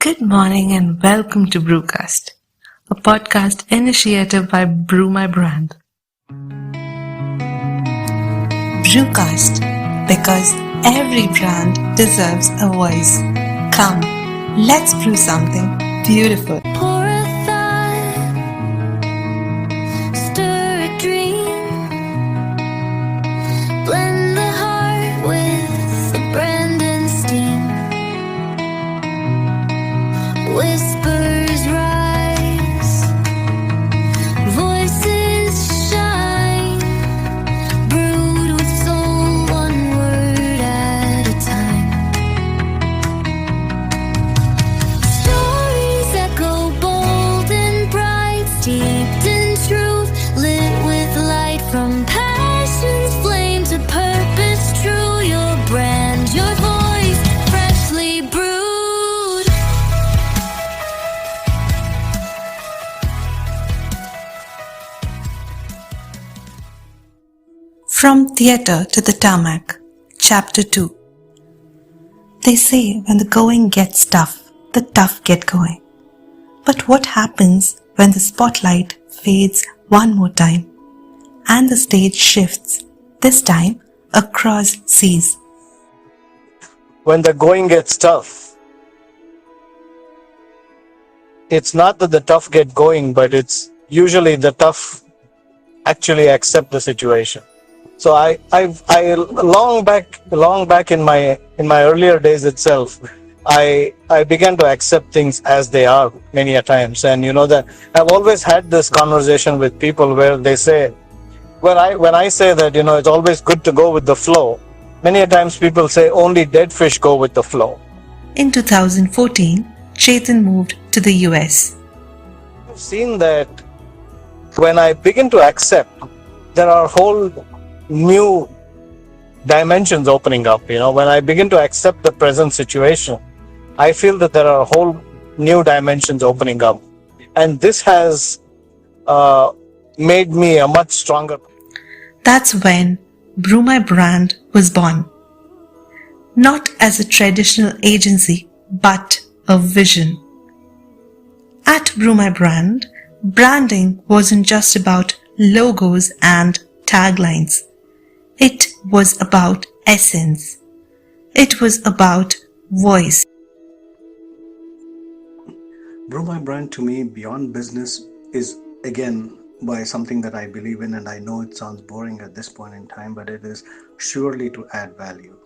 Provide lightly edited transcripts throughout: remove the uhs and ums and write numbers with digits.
Good morning and welcome to BrewCast, a podcast initiated by Brew My Brand. BrewCast, because every brand deserves a voice. Come, let's brew something beautiful. Pour a thought, stir a dream, blend the heart with the brand and steam. Whispers rise, voices shine, brewed with soul, one word at a time. Stories echo bold and bright, steeped in truth, lit with light from passion's flame to purpose true. Your brand, your voice, freshly brewed. From Theatre to the Tarmac, Chapter 2. They say when the going gets tough, the tough get going. But what happens when the spotlight fades one more time and the stage shifts, this time across seas? When the going gets tough, it's not that the tough get going, but it's usually the tough actually accept the situation. So I long back in my earlier days itself, I began to accept things as they are many a times. And you know that I've always had this conversation with people where they say, when I say that, you know, it's always good to go with the flow, many a times people say only dead fish go with the flow. In 2014, Chetan moved to the US. I've seen that when I begin to accept, there are whole new dimensions opening up. You know, when I begin to accept the present situation, I feel that there are whole new dimensions opening up, and this has made me a much stronger. That's when Brew My Brand was born. Not as a traditional agency, but a vision. At Brew My Brand, branding wasn't just about logos and taglines. It was about essence. It was about voice. Brew My Brand to me, beyond business, is again by something that I believe in, and I know it sounds boring at this point in time, but it is surely to add value.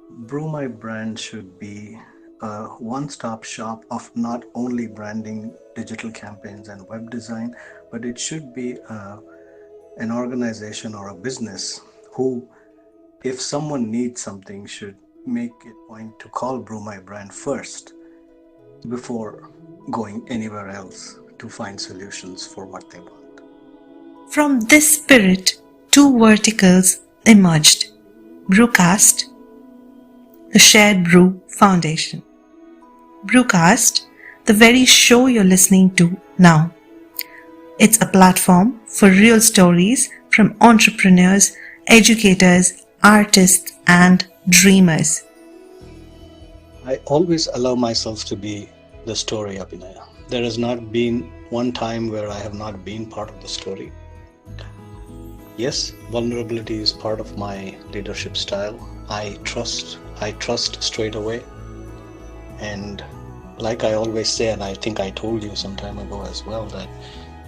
Brew My Brand should be a one-stop shop of not only branding, digital campaigns, and web design, but it should be an organization or a business who, if someone needs something, should make it point to call Brew My Brand first before going anywhere else to find solutions for what they want. From this spirit, two verticals emerged. BrewCast, the Shared Brew Foundation. BrewCast, the very show you're listening to now. It's a platform for real stories from entrepreneurs, educators, artists, and dreamers. I always allow myself to be the story, Abhinaya. There has not been one time where I have not been part of the story. Yes, vulnerability is part of my leadership style. I trust straight away. And like I always say, and I think I told you some time ago as well, that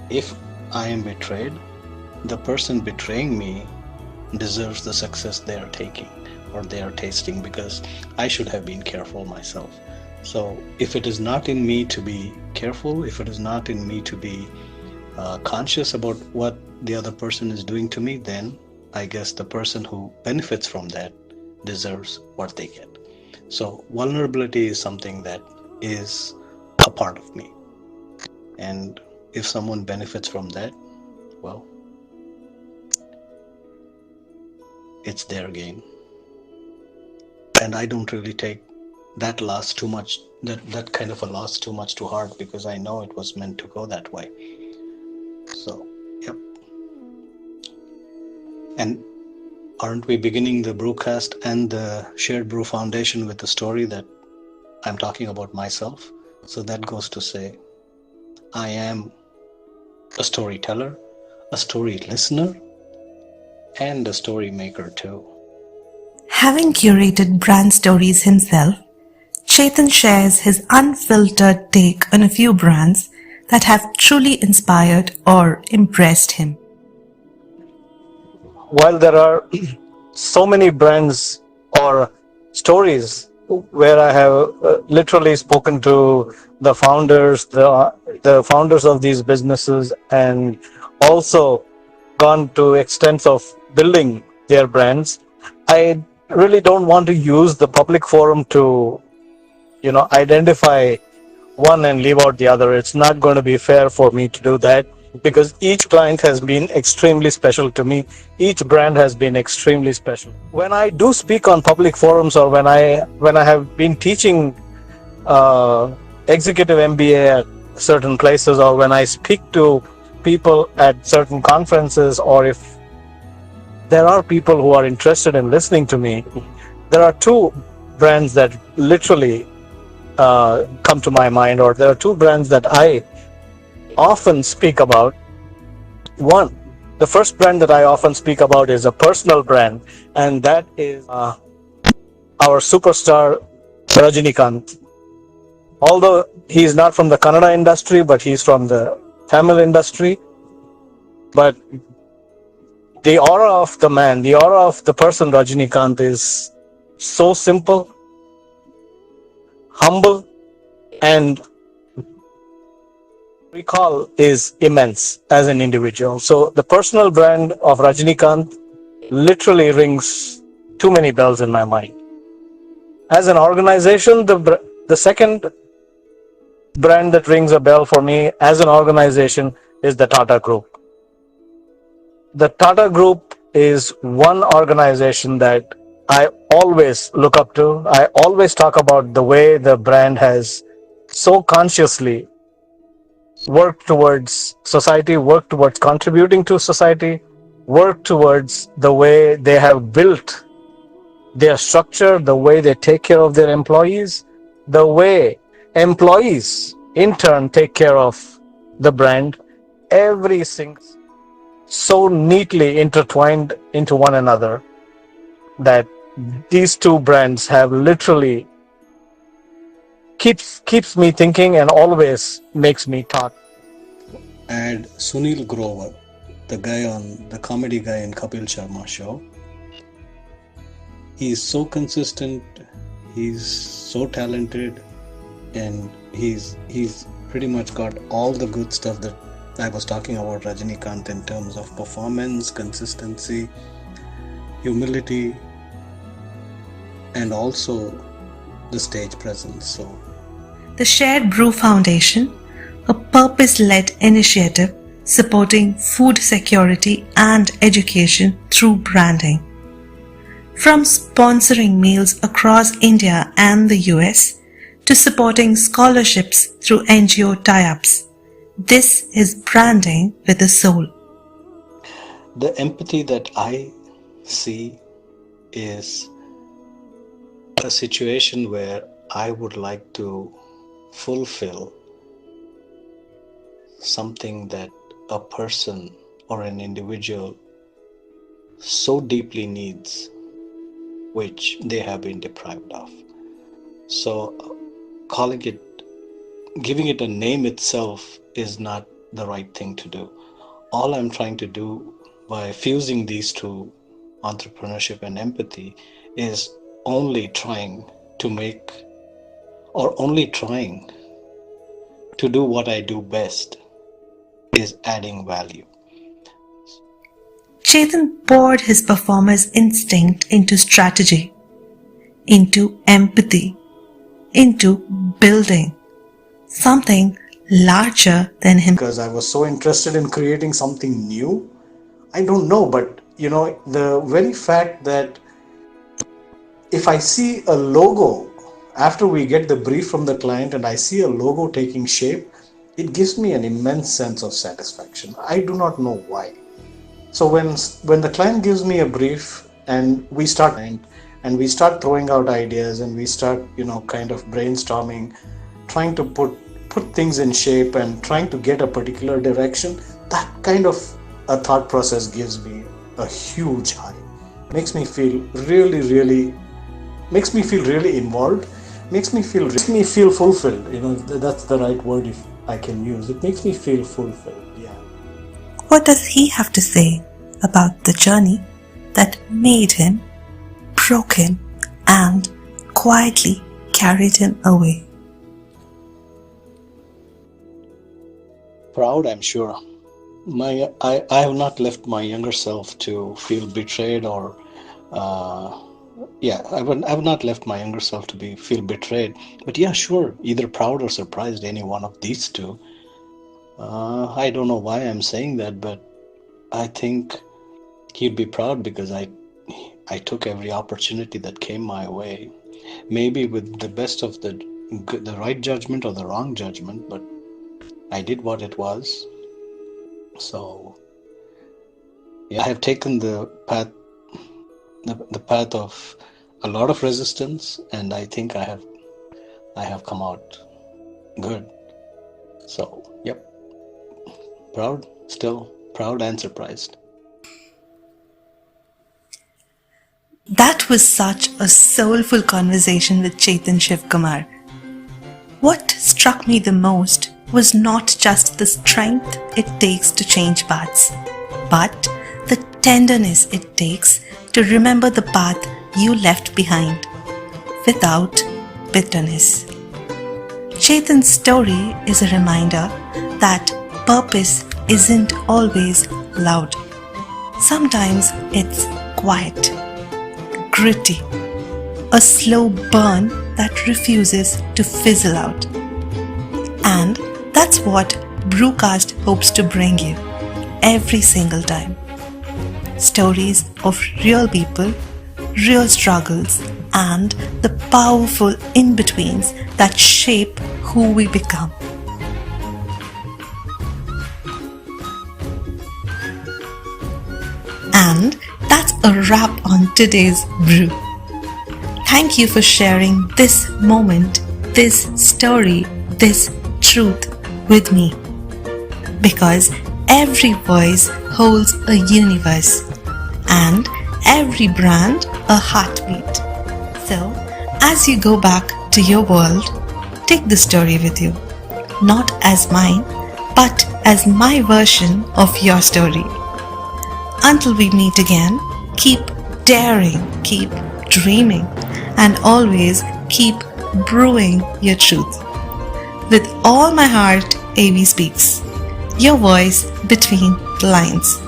if I am betrayed, the person betraying me deserves the success they are taking or they are tasting, because I should have been careful myself. So if it is not in me to be careful, if it is not in me to be conscious about what the other person is doing to me, then I guess the person who benefits from that deserves what they get. So vulnerability is something that is a part of me. And if someone benefits from that, well, it's their gain. And I don't really take that loss too much, that kind of a loss too much to heart, because I know it was meant to go that way. So, yep. And aren't we beginning the BrewCast and the Shared Brew Foundation with the story that I'm talking about myself? So that goes to say, I am a storyteller, a story listener, and a story maker too. Having curated brand stories himself, Chetan shares his unfiltered take on a few brands that have truly inspired or impressed him. While there are so many brands or stories where I have literally spoken to the founders, the founders of these businesses, and also gone to extents of building their brands, I really don't want to use the public forum to, identify one and leave out the other. It's not going to be fair for me to do that because each client has been extremely special to me. Each brand has been extremely special. When I do speak on public forums, or when I have been teaching executive MBA at certain places, or when I speak to people at certain conferences, or if there are people who are interested in listening to me, there are two brands that literally come to my mind, or there are two brands that I often speak about. One, the first brand that I often speak about is a personal brand, and that is our superstar Rajinikanth. Although he is not from the Kannada industry, but he's from the Tamil industry. But the aura of the man, the aura of the person Rajinikanth is so simple, humble, and recall is immense as an individual. So the personal brand of Rajinikanth literally rings too many bells in my mind. As an organization, the second brand that rings a bell for me as an organization is the Tata Group. The Tata Group is one organization that I always look up to. I always talk about the way the brand has so consciously worked towards society, worked towards contributing to society, worked towards the way they have built their structure, the way they take care of their employees, the way employees in turn take care of the brand. Everything so neatly intertwined into one another that these two brands have literally keeps me thinking and always makes me talk. Add Sunil Grover, the comedy guy in Kapil Sharma show. He's so consistent, he's so talented, and he's pretty much got all the good stuff that I was talking about Rajinikanth in terms of performance, consistency, humility, and also the stage presence. So The Shared Brew Foundation, a purpose-led initiative supporting food security and education through branding. From sponsoring meals across India and the US to supporting scholarships through NGO tie-ups, this is branding with a soul. the empathy that I see is a situation where I would like to fulfill something that a person or an individual so deeply needs, which they have been deprived of. So giving it a name itself is not the right thing to do. All I'm trying to do by fusing these two, entrepreneurship and empathy, is only trying to do what I do best, is adding value. Chetan poured his performer's instinct into strategy, into empathy, into building something larger than him. Because I was so interested in creating something new. I don't know, but the very fact that if I see a logo after we get the brief from the client and I see a logo taking shape, it gives me an immense sense of satisfaction. I do not know why. So when the client gives me a brief and we start throwing out ideas and we start kind of brainstorming, trying to put things in shape and trying to get a particular direction, that kind of a thought process gives me a huge high. Makes me feel really involved, makes me feel fulfilled. That's the right word if I can use. It makes me feel fulfilled. Yeah. What does he have to say about the journey that made him, broke him, and quietly carried him away? Proud, I'm sure. I have not left my younger self to feel betrayed or I have not left my younger self to feel betrayed. But yeah, sure, either proud or surprised, any one of these two. I don't know why I'm saying that, but I think he'd be proud because I took every opportunity that came my way, maybe with the best of the right judgment or the wrong judgment, but I did what it was. So yeah, I have taken the path of a lot of resistance, and I think I have come out good. So yep, proud, still proud and surprised. That was such a soulful conversation with Chetan Shivakumar. What struck me the most was not just the strength it takes to change paths, but the tenderness it takes to remember the path you left behind without bitterness. Chetan's story is a reminder that purpose isn't always loud. Sometimes it's quiet, gritty, a slow burn that refuses to fizzle out. And that's what BrewCast hopes to bring you every single time. Stories of real people, real struggles, and the powerful in-betweens that shape who we become. And that's a wrap on today's brew. Thank you for sharing this moment, this story, this truth with me. Because every voice holds a universe and every brand a heartbeat. So, as you go back to your world, take the story with you. Not as mine, but as my version of your story. Until we meet again, keep daring, keep dreaming, and always keep brewing your truth. With all my heart, aeveyspeaks, your voice between the lines.